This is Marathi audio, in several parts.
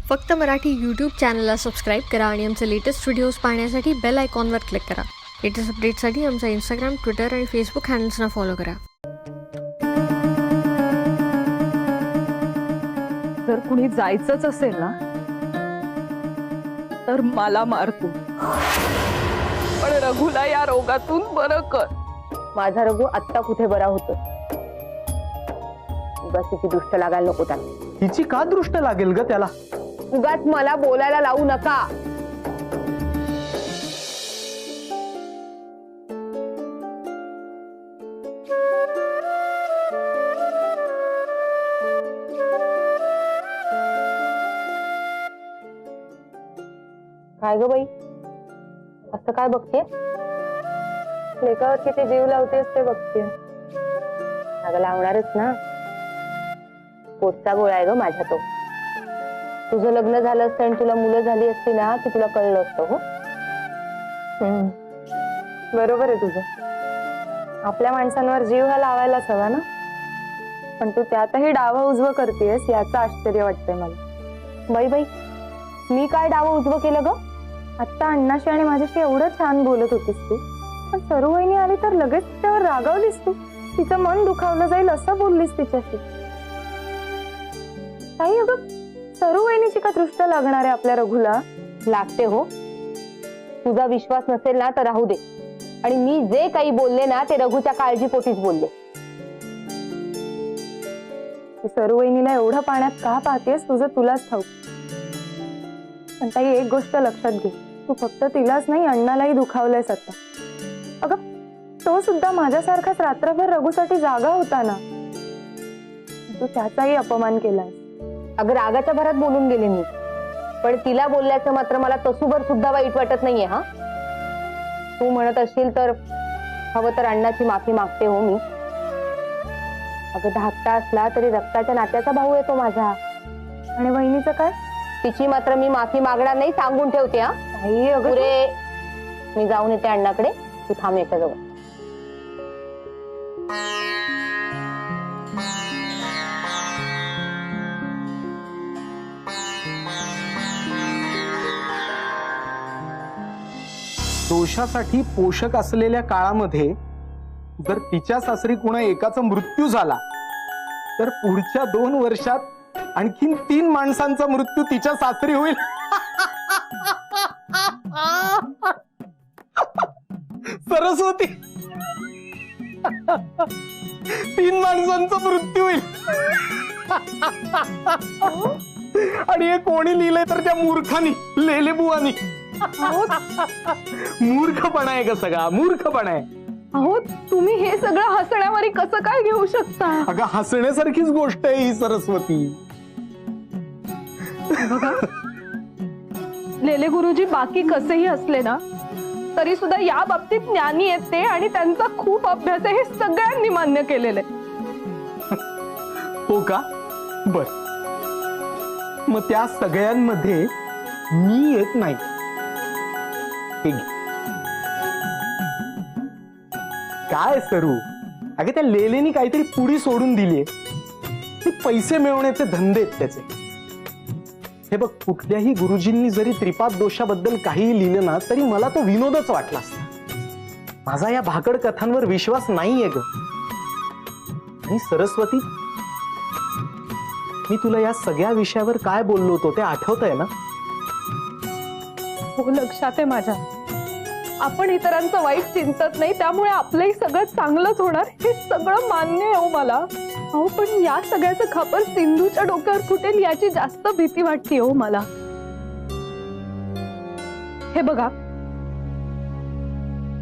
फक्त मराठी यूट्यूब चॅनलला सबस्क्राईब करा आणि आमचे लेटेस्ट व्हिडिओज पाहण्यासाठी बेल आयकॉनवर क्लिक करा। लेटेस्ट अपडेट्ससाठी आमचा इंस्टाग्राम, ट्विटर आणि फेसबुक हँडल्सना फॉलो करा। जर कुणी जायचंच असेल ना तर मला मार तू, पण रघुला या रोगातून बरं कर। माझा रघु आत्ता कुठे बरा होतो, उगाच तिची दृष्ट लागायला नको त्याला। हिची का दृष्ट लागेल ग त्याला? उगाच मला बोलायला लावू नका। काय ग बाई, असं काय बघते? लेकावर किती जीव लावतेस ते बघते। अगं लावणारच ना, पोटचा गोळा आहे ग माझ्या तो। तुझं लग्न झालं असतं आणि तुला मुलं झाली असती ना की तुला कळलं असतं। हो बरोबर आहे तुझं, आपल्या माणसांवर जीव हा लावायलाच हवा ना, पण तू त्यातही डावं उजवं करतेस याचं आश्चर्य वाटतंय मला। बाई बाई, मी काय डावं उजवं केलं ग? आत्ता अण्णाशी आणि माझ्याशी एवढं छान बोलत होतीस तू, पण सरुवहिनी आली तर लगेच त्यावर रागावलीस तू। तिचं मन दुखावलं जाईल असं बोललीस तिच्याशी। काही अगं सरुवहिनीची का दृष्ट लागणार आहे आपल्या रघुला? लागते हो। तुझा विश्वास नसेल ना तर राहू दे, आणि मी जे काही बोलले ना ते रघुच्या काळजीपोटीच बोलले। तू सरुवहिनीला एवढं पाण्यात का पाहतेस तुझं तुलाच ठाऊक। पण ताई एक गोष्ट लक्षात घे, तू फक्त तिलाच नाही अण्णालाही दुखावलंयस आता। अगं तो सुद्धा माझ्यासारखाच रात्रभर रघुसाठी जागा होता ना, तू त्याचाही अपमान केलास। अगं रागाच्या भरात बोलून गेले मी, पण तिला बोलल्याचं मात्र मला तसूभर सुद्धा वाईट वाटत नाहीये। हा तू म्हणत असशील तर हवं तर अण्णाची माफी मागते हो मी। अगं धाकटा असला तरी रक्ताच्या नात्याचा भाऊ आहे तो माझा। आणि वहिनीचं काय? तिची मात्र मी माफी मागणार नाही, सांगून ठेवते। हा पुरे, मी जाऊन येते अण्णाकडे, तू थांब याच्याजवळ। दोषासाठी पोषक असलेल्या काळामध्ये जर तिच्या सासरी कुणा एकाचा मृत्यू झाला तर पुढच्या 2 वर्षात आणखीन 3 माणसांचा मृत्यू तिच्या सासरी होईल। सरस्वती, 3 माणसांचा मृत्यू होईल। आणि हे कोणी लिहिलंय तर त्या मूर्खानी, लेलेबुवानी। मूर्खपणा आहे का सगळा, मूर्खपणा आहे। अहो तुम्ही हे सगळं हसण्यावरी कसं काय घेऊ शकता? अगं हसण्यासारखीच गोष्ट आहे ही सरस्वती। बघा लेले गुरुजी बाकी कसेही असले ना तरी सुद्धा या बाबतीत ज्ञानी आहेत ते, आणि त्यांचा खूप अभ्यास आहे हे सगळ्यांनी मान्य केलेलं आहे। हो का? बर, मग त्या सगळ्यांमध्ये मी येत नाही। काय सरू, अगे त्या लेलेनी काहीतरी पुडी सोडून दिलीये, ती पैसे मिळवण्याचे धंदे आहेत त्याचे। हे बघ, कुठल्याही गुरुजींनी जरी त्रिपाद दोषाबद्दल काही लिहिलं ना तरी मला तो विनोदच वाटला असता। माझा या भाकड कथांवर विश्वास नाहीये ग। आणि सरस्वती, मी तुला या सगळ्या विषयावर काय बोललो होतो ते आठवतंय ना? हो लक्षात आहे माझ्या। आपण इतरांचं वाईट चिंतत नाही त्यामुळे आपलंही सगळं चांगलंच होणार हे सगळं मान्य आहे हो मला। अहो पण या सगळ्याचं खापर सिंधूच्या डोक्यावर फुटेल याची जास्त भीती वाटते हो मला। हे बघा,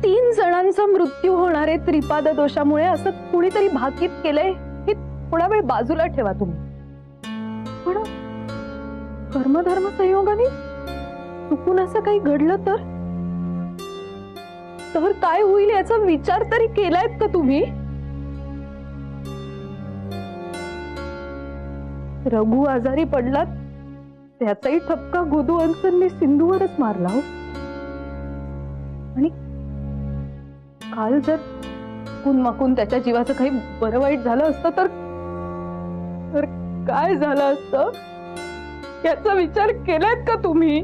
3 जणांचा मृत्यू होणार आहे त्रिपाद दोषामुळे असं कुणीतरी भाकीत केलंय हे थोडा वेळ बाजूला ठेवा तुम्ही। पण कर्मधर्म संयोगाने चुकून असं काही घडलं तर काय होईल याचा विचार तरी केलायत का तुम्ही? रघु आजारी पडला त्याचाही ठपका गोदू अन्सरने सिंधूवरच मारला हो। आणि काल जर कुणमाकून त्याच्या जीवाचं काही बरं वाईट झालं असतं तर काय झालं असतं याचा विचार केलात का तुम्ही?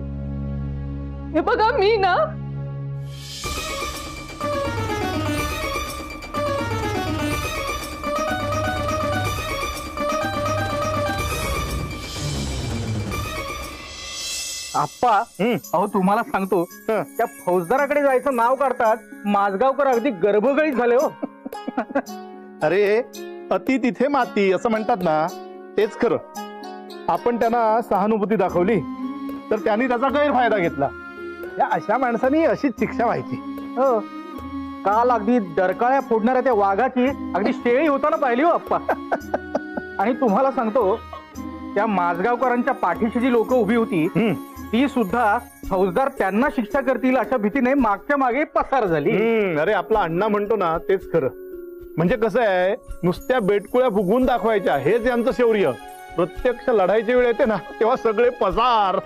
हे बघा मी ना आप्पा अहो तुम्हाला सांगतो त्या फौजदाराकडे जायचं नाव काढतात माझगावकर अगदी गर्भगळीत झाले हो. अरे अति तिथे माती असं म्हणतात ना, तेच खरं. आपण त्यांना सहानुभूती दाखवली तर त्यांनी त्याचा गैरफायदा घेतला. या अशा माणसांनी अशीच शिक्षा व्हायची. हो. काल अगदी डरकाळ्या फोडणाऱ्या त्या वाघाची अगदी शेळी होताना पाहिली हो आप्पा. आणि तुम्हाला सांगतो त्या माझगावकरांच्या पाठीशी जी लोक उभी होती ती सुद्धा फौजदार त्यांना शिक्षा करतील अशा भीतीने मागच्या मागे पसार झाली. अरे आपला अण्णा म्हणतो ना, तेच खरं. म्हणजे कसं आहे, नुसत्या बेटकुळ्या फुगवून दाखवायच्या हेच यांचं शौर्य. प्रत्यक्ष लढायची वेळ येते ना तेव्हा सगळे पसार.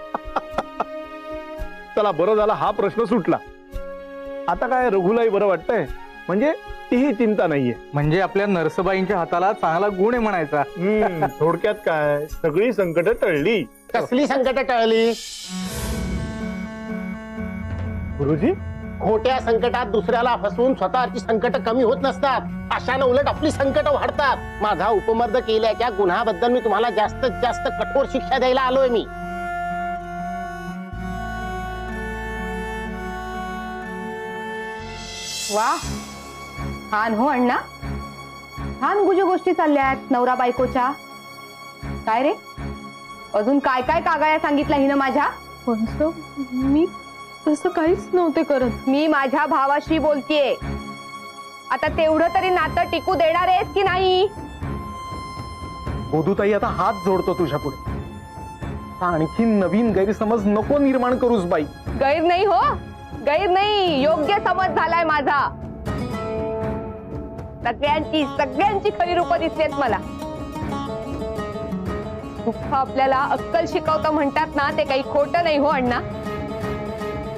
चला बरं झाला हा प्रश्न सुटला. आता काय रघुलाही बरं वाटतंय, म्हणजे तीही चिंता नाहीये. म्हणजे आपल्या नरसबाईंच्या हाताला चांगला गुण आहे म्हणायचा. थोडक्यात काय, सगळी संकट टळली. कसली संकट टळली? गुरुजी खोट्या संकटात दुसऱ्याला फसवून स्वतःची संकट कमी होत नसतात. अशानं उलट आपली संकट वाढतात. माझा उपमर्द केल्याच्या गुन्ह्याबद्दल मी तुम्हाला जास्तीत जास्त कठोर शिक्षा द्यायला आलोय मी. वा, छान हो अण्णा. छान गुजू गोष्टी चालल्यात नवरा बायकोच्या. काय रे, अजून काय काय कागाळ्या सांगितल्या हिनं माझ्या? मी तसं काहीच नव्हते करत. मी माझ्या भावाशी बोलतीये. आता तेवढं तरी नातं टिकू देणार आहेस की नाही? गोदूताई आता हात जोडतो तुझ्या पुढे. आणखी नवीन गैरसमज नको निर्माण करूस बाई. गैर नाही हो, गैर नाही, योग्य समज झालाय माझा. सगळ्यांची खरी रूपं दिसतेत मला. दुःख आपल्याला अक्कल शिकवतं म्हणतात ना, ते काही खोटं नाही हो अण्णा.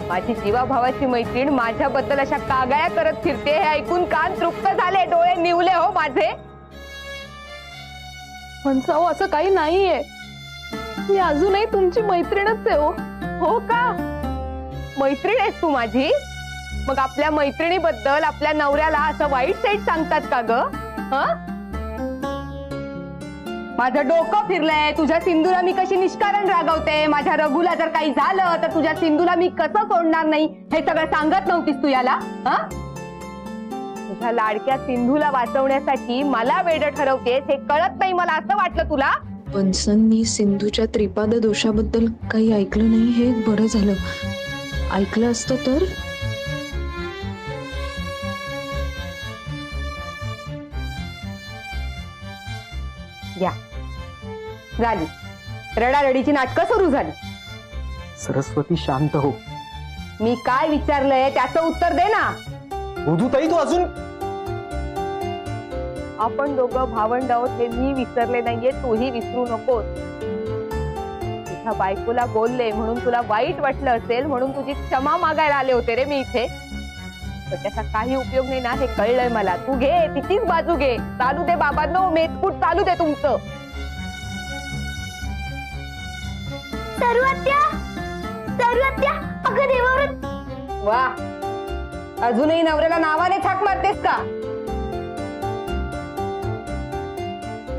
माझी जीवाभावाची मैत्रीण माझ्याबद्दल अशा कागाळ्या करत फिरते हे ऐकून कान तृप्त झाले, डोळे निवले हो माझे. म्हणसाव असं काही नाहीये. मी अजूनही तुमची मैत्रीणच आहे हो. हो का? मैत्रीण आहेस तू माझी? मग आपल्या मैत्रिणीबद्दल आपल्या नवऱ्याला असं वाईट साईट सांगतात का ग? माझं डोकं फिरलंय. तुझ्या सिंधूला मी कशी निष्कारण रागवते. माझ्या रघुला जर काही झालं तर तुझ्या सिंधूला मी कसं सोडणार नाही हे सगळं सांगत नव्हतीस तू याला? तुझ्या लाडक्या सिंधूला वाचवण्यासाठी मला वेड ठरवतेस हे कळत नाही मला असं वाटलं तुला? वंसननी सिंधूच्या त्रिपाद दोषाबद्दल काही ऐकलं नाही हे बरं झालं. ऐकलं असतं तर या झाली रडारडीची नाटकं सुरू झाली. सरस्वती शांत हो. मी काय विचारलंय त्याचं उत्तर दे ना. गोदूताई तू अजून. आपण दोघं भावंड आहोत हे मी विसरले नाहीये, तूही विसरू नकोस. तुझ्या बायकोला बोलले म्हणून तुला वाईट वाटलं असेल म्हणून तुझी क्षमा मागायला आले होते रे मी इथे. पण त्याचा काही उपयोग नाही ना हे कळलंय मला. तू घे तिचीच बाजू घे. चालू दे बाबांनो, मेतकूट चालू दे तुमचं. अगं देवाव्रत. वा, अजूनही नवऱ्याला नावाने थाक मारतेस का?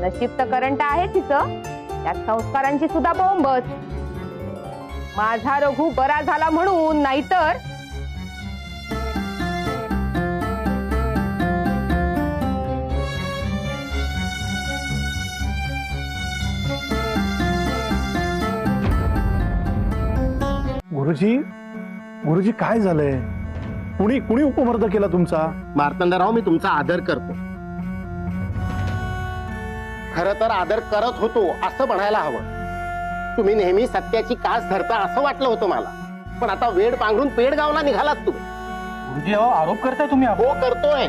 नशीब तर करंट आहे तिचं, त्यात संस्कारांची सुद्धा बोंबच. माझा रघु बरा झाला म्हणून, नाहीतर गुरुजी काय झालंय? कुणी उपमर्द केला तुमचा? मार्तंडराव, मी तुमचा आदर करतो. खर तर आदर करत होतो असं म्हणायला हवं. तुम्ही नेहमी सत्याची कास धरता असं वाटलं होतं मला. पण आता वेड पांघरून पेड गावला निघालात तुम्ही. गुरुजी अहो आरोप करताय तुम्ही. हो करतोय,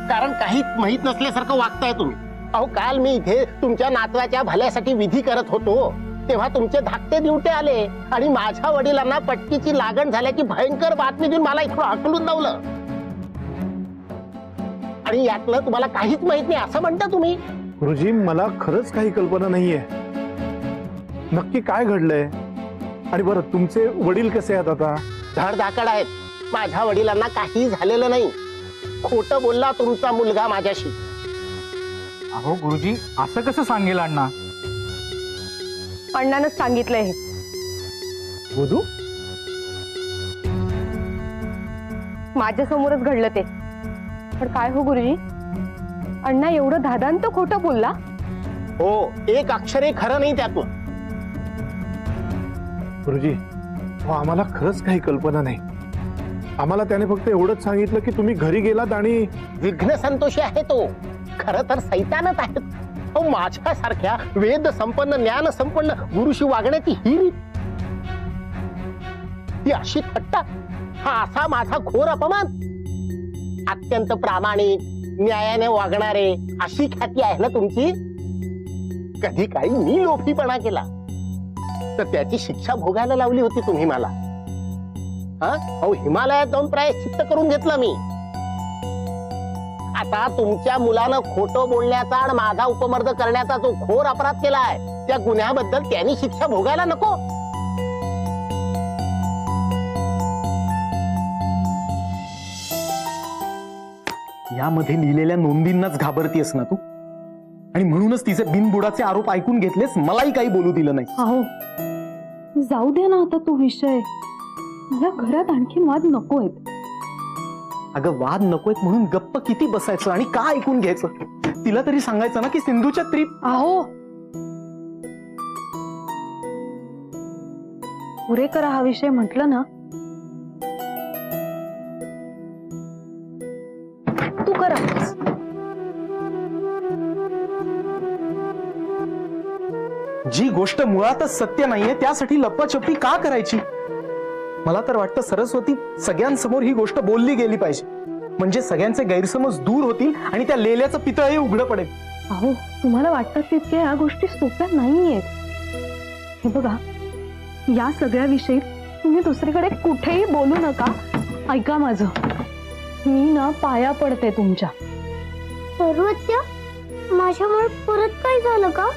कारण काहीच माहित नसल्यासारखं वागताय तुम्ही. अहो काल मी इथे तुमच्या नातवाच्या भल्यासाठी विधी करत होतो तेव्हा तुमचे धाकटे दिवटे आले आणि माझ्या वडिलांना पटकीची लागण झाल्याची भयंकर बातमी देऊन मला इथं हाकलून लावलं. आणि यातलं तुम्हाला काहीच माहित नाही असं म्हणता तुम्ही? गुरुजी मला खरंच काही कल्पना नाहीये. नक्की काय घडलंय? आणि बरं, तुमचे वडील कसे आहेत आता? धडधाकड आहेत. माझ्या वडिलांना काही झालेलं नाही. खोटं बोलला तुमचा मुलगा माझ्याशी. अहो गुरुजी, असं कसं सांगेल अण्णा? अण्णानंच सांगितलंय हे. गोदू, माझ्या समोरच घडलं ते. पण काय हो गुरुजी, अण्णा एवढं धादांत खोटं बोलला? हो, एक अक्षरे खरं नाही त्यातून. गुरुजी, हो, आम्हाला खरंच काही कल्पना नाही. आम्हाला त्याने फक्त एवढंच सांगितलं की तुम्ही घरी गेलात आणि विघ्न संतोषी आहे तो. खरं तर सैतानच आहे. अहो, माझ्यासारख्या वेद संपन्न ज्ञान संपन्न गुरुशी वागण्याची ही रीत, ती अशी थट्टा, हा असा माझा घोर अपमान. अत्यंत प्रामाणिक, न्यायाने वागणारे अशी ख्याती आहे ना तुमची. कधी काही मी लोभीपणा केला तर त्याची शिक्षा भोगायला लावली होती तुम्ही मला. अहो, हिमालयात जाऊन प्रायश्चित्त करून घेतलं मी. आता तुमच्या मुलानं खोटं बोलण्याचा आणि माझा उपमर्द करण्याचा जो घोर अपराध केलाय, त्या गुन्ह्याबद्दल त्यांनी शिक्षा भोगायला नको? यामध्ये लिहिलेल्या नोंदींनाच घाबरतीयस ना तू? आणि म्हणूनच तिचे बिनबुडाचे आरोप ऐकून घेतलेस, मलाही काही बोलू दिलं नाही. अहो जाऊ दे ना आता तो विषय. मला घरात आणखी वाद नकोयत. अगं वाद नकोयत म्हणून गप्प किती बसायचं आणि का ऐकून घ्यायचं? तिला तरी सांगायचं ना की सिंधूच्या अहो पुरे करा हा विषय म्हटलं ना. तू करा. जी गोष्ट मुळातच सत्य नाहीये त्यासाठी लपवाछपवी का करायची? मला तर वाटतं सरस्वती, सगळ्यांसमोर ही गोष्ट बोलली गेली पाहिजे, म्हणजे सगळ्यांचे गैरसमज दूर होतील आणि त्या लेल्याचं पितळही उघडं पडेल. अहो तुम्हाला वाटतात तितक्या या गोष्टी सोप्या नाहीयेत. हे बघा, या सगळ्या विषयी तुम्ही दुसरीकडे कुठेही बोलू नका. ऐका माझं, मी ना पाया पडते तुमच्या. सर्वज्ञ, माझ्यामुळे परत काय झालं का?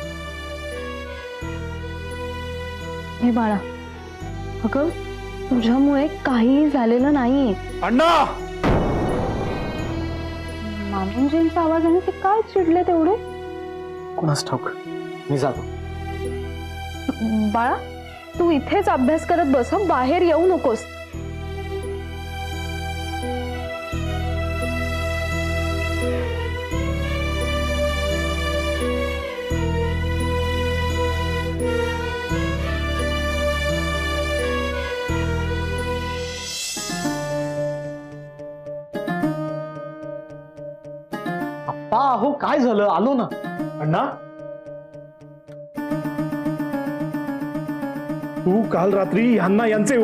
हे बाळा, अगं तुझ्यामुळे काहीही झालेलं नाहीये. अण्णा! मामूंजींचा आवाज आहे, ते काय चिडले तेवढे? कोणास ठाऊक, मी जातो. बाळा, तू इथेच अभ्यास करत बस, बाहेर येऊ नकोस. अहो काय झालं? आलो ना. अण्णा, तू काल रात्री ह्यांना यांचे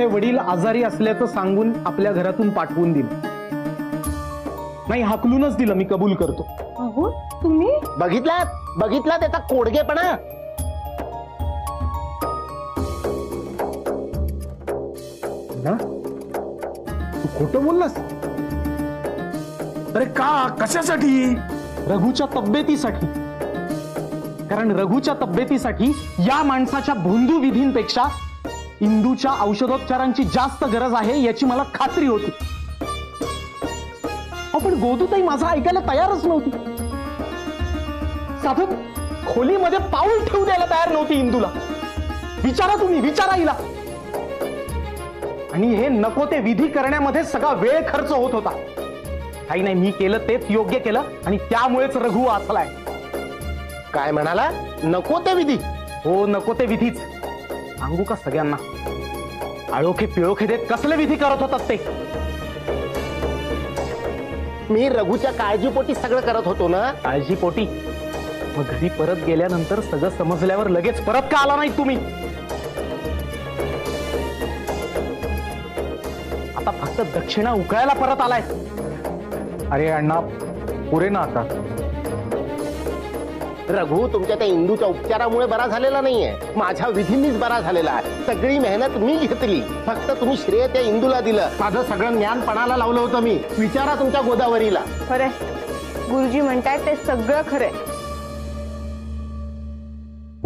वडील आजारी असल्याचं सांगून आपल्या घरातून पाठवून दिलं. नाही, हाकलूनच दिलं. मी कबूल करतो. अहो तुम्ही बघितला त्याचा कोडगेपणा. ना, तू खोटं बोललास? अरे का? कशासाठी? रघुच्या तब्येतीसाठी. कारण रघुच्या तब्येतीसाठी या माणसाच्या भोंदू विधींपेक्षा इंदूच्या औषधोपचारांची जास्त गरज आहे याची मला खात्री होती. पण गोदूताई माझा ऐकायला तयारच नव्हती. साधं खोलीमध्ये पाऊल ठेवू द्यायला तयार नव्हती इंदूला. विचारा तुम्ही, विचारा हिला. आणि हे नको ते विधी करण्यामध्ये सगळा वेळ खर्च होत होता. काही नाही, मी केलं तेच योग्य केलं आणि त्यामुळेच रघु वाचलाय. काय म्हणाला? नको ते विधी? हो, नको ते विधीच. सांगू का सगळ्यांना? आळोखे पिळोखे देत कसले विधी करत होतात ते. मी रघुच्या काळजीपोटी सगळं करत होतो ना. काळजीपोटी? मग घरी परत गेल्यानंतर सगळं समजल्यावर लगेच परत का आला नाही तुम्ही? आता फक्त दक्षिणा उकळायला परत आलाय. अरे अण्णा, पुरे ना आता. रघु तुमच्या त्या इंदूच्या उपचारामुळे बरा झालेला नाहीये, माझ्या विधींनीच बरा झालेला आहे. सगळी मेहनत मी घेतली, फक्त तुम्ही श्रेय त्या इंदूला दिलं. माझं सगळं ज्ञान पणाला लावलं होतं मी. विचारा तुमच्या गोदावरीला. खरंय, गुरुजी म्हणतायत ते सगळं खरंय.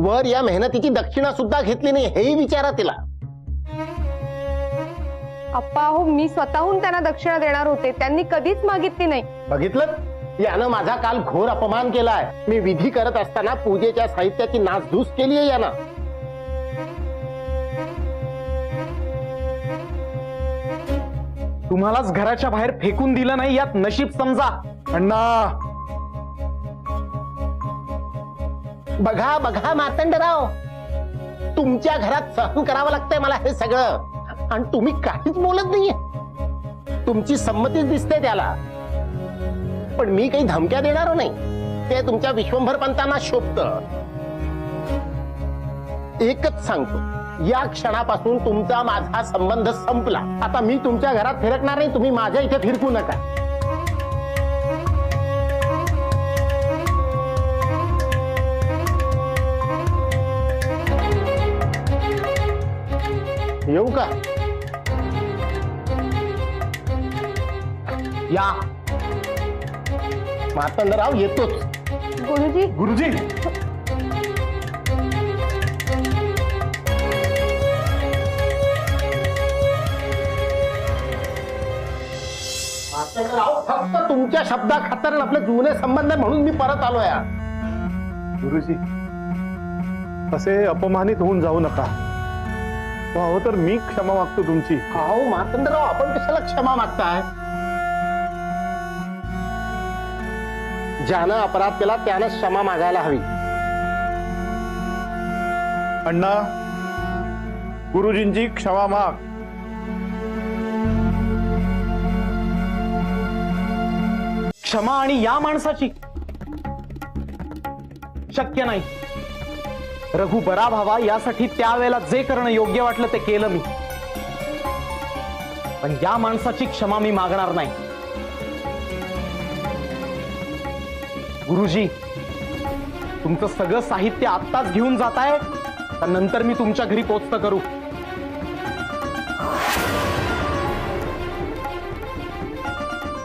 वर या मेहनतीची दक्षिणा सुद्धा घेतली नाही हेही विचारा तिला. आप्पा हो, मी स्वतःहून त्यांना दक्षिणा देणार होते, त्यांनी कधीच मागितली नाही. बघितलं, यानं माझा काल घोर अपमान केलाय. मी विधी करत असताना पूजेच्या साहित्याची नासधूस केली आहे यानं. तुम्हालाच घराच्या बाहेर फेकून दिलं नाही यात नशीब समजा. अण्णा, बघा बघा मार्तंडराव, तुमच्या घरात सहन करावं लागतंय मला हे सगळं, आणि तुम्ही काहीच बोलत नाहीये. तुमची संमतीच दिसते त्याला, पण मी काही धमक्या देणार नाही. ते तुमच्या विश्वंभर पंतांना शोभतं. एकच सांगतो, या क्षणापासून तुमचा माझा संबंध संपला. आता मी तुमच्या घरात फिरकणार नाही, तुम्ही माझ्या इथे फिरकू नका. येऊ का? या. मार्तंडराव येतोच. गुरुजी, गुरुजी, मार्तंडराव, फक्त तुमच्या शब्दा खातर आपले जुने संबंध आहे म्हणून मी परत आलोय. गुरुजी, असे अपमानित होऊन जाऊ नका. हो तर मी क्षमा मागतो तुमची. अहो मार्तंडराव, आपण कशाला क्षमा मागताय? ज्यानं अपराध केला त्यानं क्षमा मागायला हवी. अण्णा, गुरुजींची क्षमा माग. क्षमा आणि या माणसाची शक्य नाही. रघु बरा व्हावा यासाठी त्यावेळेला जे करणं योग्य वाटलं ते केलं मी, पण या माणसाची क्षमा मी मागणार नाही. गुरुजी, तुमचं सगळं साहित्य आत्ताच घेऊन जाताय तर नंतर मी तुमच्या घरी पोचतं करू.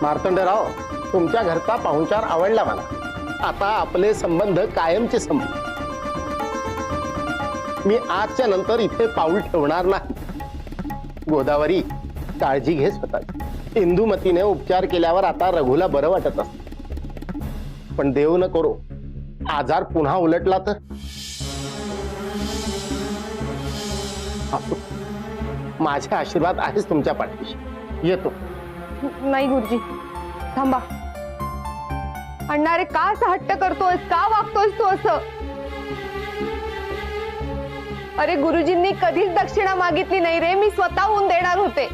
मार्तंडराव, तुमच्या घरचा पाहुणचार आवडला मला. आता आपले संबंध कायमचे संबंध. मी आजच्या नंतर इथे पाऊल ठेवणार नाही. गोदावरी, काळजी घे स्वतःची. इंदुमतीने उपचार केल्यावर आता रघुला बरं वाटत असत, पण देव न करो आजार पुन्हा उलटला तर. असो, माझे आशीर्वाद आहेच तुमच्या पाठीशी. येतो. नाही गुरुजी, थांबा. अण्णा, अरे का असं हट्ट करतोयस, का वागतोयस तू असं? अरे गुरुजींनी कधीच दक्षिणा मागितली नाही रे, मी स्वतःहून देणार होते.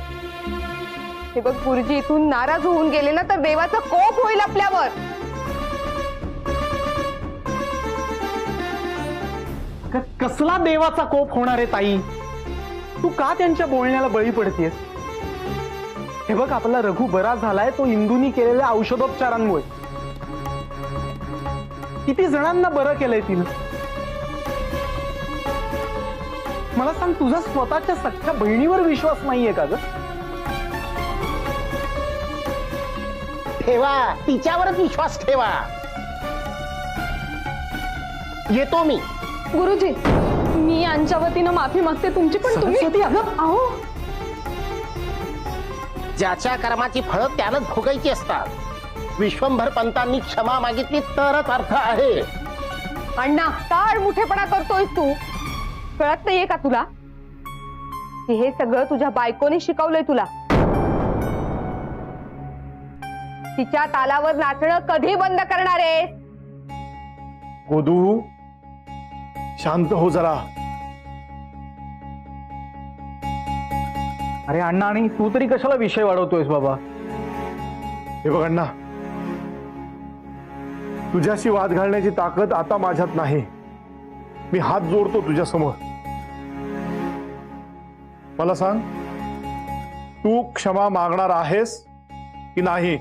हे बघ गुरुजी, इथून नाराज होऊन गेले ना तर देवाचा कोप होईल आपल्यावर. कसला देवाचा कोप होणार आहे ताई? तू का त्यांच्या बोलण्याला बळी पडतेस? हे बघ, आपला रघु बरा झालाय तो इंदूनी केलेल्या औषधोपचारांमुळे. किती जणांना बरं केलंय तिनं. मला सांग, तुझा स्वतःच्या सख्ख्या बहिणीवर विश्वास नाहीये का ग? ठेवा, तिच्यावरच विश्वास ठेवा. येतो मी. गुरुजी, मी यांच्या वतीनं माफी मागते तुमची, पण तुम्ही सरस्वती, अगं, अहो, ज्याच्या कर्माची फळं त्यानंच भोगायची असतात. विश्वंभर पंतांनी क्षमा मागितली तरच अर्थ आहे. अण्णा, काय मुठेपणा करतोयस तू? कळत नाहीये का तुला की हे सगळं तुझ्या बायकोने शिकवलंय तुला? तिच्या तालावर नाचणं कधी बंद करणार आहेस? गोदू, शांत हो जरा. अरे अण्णा, आणि तू तरी कशाला विषय वाढवतोयस बाबा? हे बघ अण्णा, तुझ्याशी वाद घालण्याची ताकद आता माझ्यात नाही. मी हात जोडतो तुझ्या समोर. मला सांग, तू क्षमा मागणार आहेस की नाही?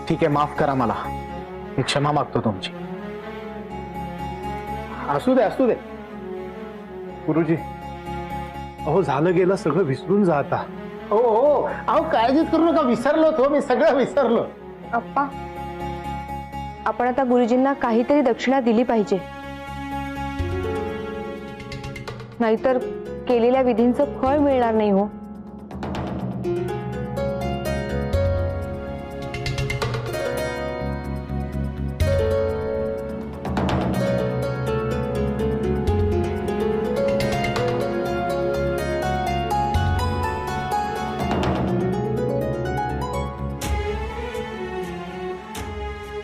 ठीक आहे, माफ करा मला. मी क्षमा मागतो तुमची. असू दे असू दे. गुरुजी, अहो झालं गेलं सगळं विसरून जा आता. हो हो अहो काळजीच करू नका, विसरलो तो मी, सगळं विसरलो. अप्पा, आपण आता गुरुजींना काहीतरी दक्षिणा दिली पाहिजे, नाहीतर केलेल्या विधींचं फळ मिळणार नाही हो.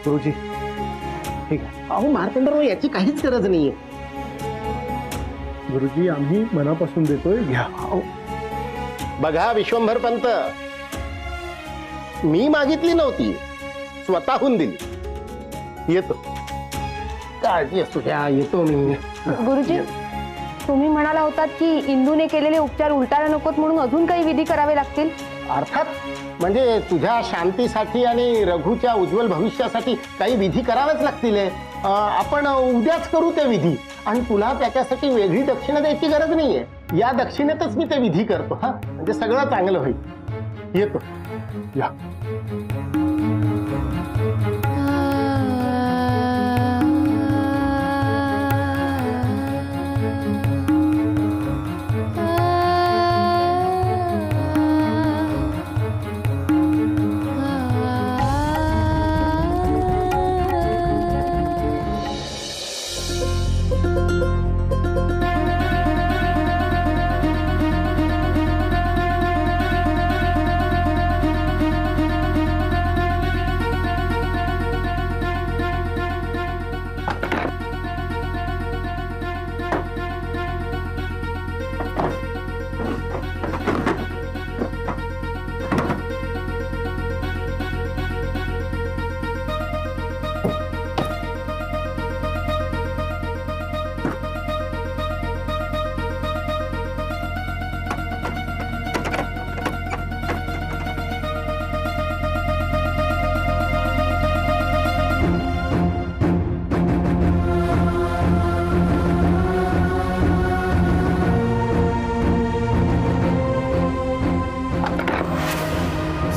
गुरुजी ठीक आहे. अहो मार्तंडराव याची काहीच गरज नाहीये. गुरुजी आम्ही मनापासून देतोय, घ्या. बघा विश्वंभर पंत, मी मागितली नव्हती, स्वतःहून दिली. येतो, काळजी असू द्या, येतो मी. गुरुजी, तुम्ही म्हणाला होतात की इंदूने केलेले उपचार उलटायला नकोत म्हणून अजून काही विधी करावे लागतील. अर्थात, म्हणजे तुझ्या शांतीसाठी आणि रघुच्या उज्ज्वल भविष्यासाठी काही विधी करावेच लागतील. आपण उद्याच करू ते विधी, आणि तुला त्याच्यासाठी वेगळी दक्षिणा द्यायची गरज नाहीये. या दक्षिणेतच मी ते विधी करतो. हा, म्हणजे सगळं चांगलं होईल. येतो, या.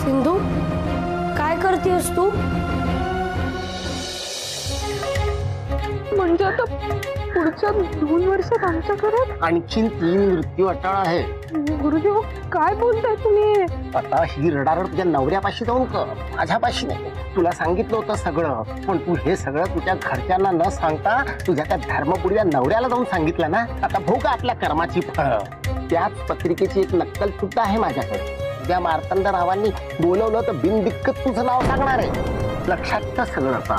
सिंधू, काय करतेस तू? म्हणजे आता पुढच्या 2 वर्षात आमच्या घरात आणखीन 3 मृत्यू अटळ आहे. गुरुजी हो, काय बोलताय तुम्ही? आता ही रडारड तुझ्या नवऱ्यापाशी जाऊन कर, माझ्यापाशी नाही. तुला सांगितलं होतं सगळं, पण तू हे सगळं तुझ्या घरच्यांना न सांगता तुझ्या त्या धर्मपुरीच्या नवऱ्याला जाऊन सांगितलं ना. आता भोग आपल्या कर्माची फळ. त्याच पत्रिकेची एक नक्कल सुद्धा आहे माझ्याकडे. त्या मार्तंडरावांनी बोलवलं तर बिनदिक्कत तुझं नाव सांगणार आहे. लक्षात ठेव सगळं आता.